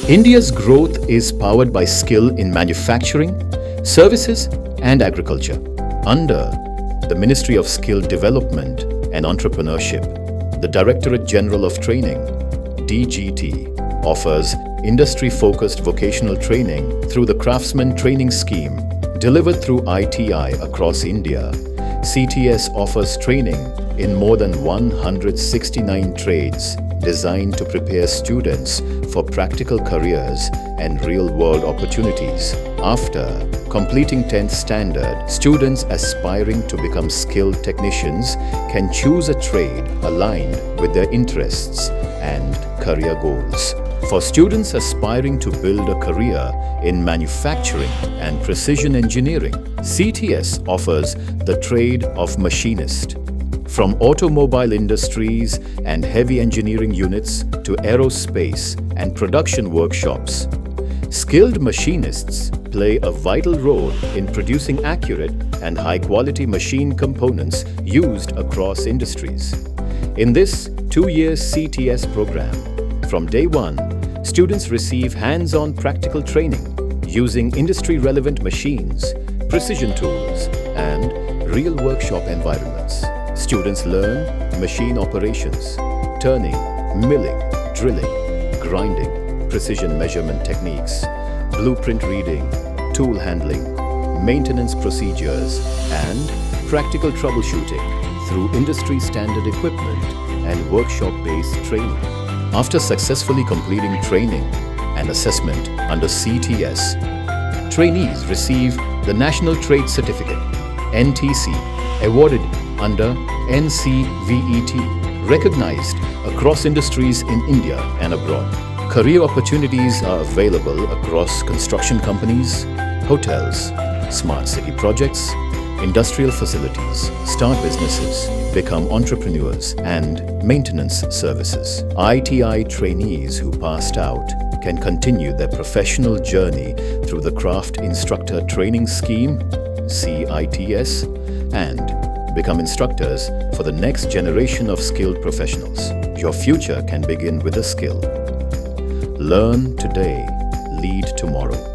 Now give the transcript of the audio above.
India's growth is powered by skill in manufacturing, services and agriculture. Under the Ministry of Skill Development and Entrepreneurship, the Directorate General of Training, DGT, offers industry-focused vocational training through the Craftsmen Training Scheme delivered through ITI across India. CTS offers training in more than 169 trades designed to prepare students for practical careers and real-world opportunities. After completing 10th standard, students aspiring to become skilled technicians can choose a trade aligned with their interests and career goals. For students aspiring to build a career in manufacturing and precision engineering, CTS offers the trade of machinist. From automobile industries and heavy engineering units to aerospace and production workshops, skilled machinists play a vital role in producing accurate and high-quality machine components used across industries. In this 2-year CTS program, from day one, students receive hands-on practical training using industry-relevant machines, precision tools, and real workshop environments. Students learn machine operations, turning, milling, drilling, grinding, precision measurement techniques, blueprint reading, tool handling, maintenance procedures, and practical troubleshooting through industry standard equipment and workshop-based training. After successfully completing training and assessment under CTS, trainees receive the National Trade Certificate, NTC, awarded under NCVET, recognized across industries in India and abroad. Career opportunities are available across construction companies, hotels, smart city projects, industrial facilities, start businesses, become entrepreneurs, and maintenance services. ITI trainees who passed out can continue their professional journey through the Craft Instructor Training Scheme, CITS, and become instructors for the next generation of skilled professionals. Your future can begin with a skill. Learn today, lead tomorrow.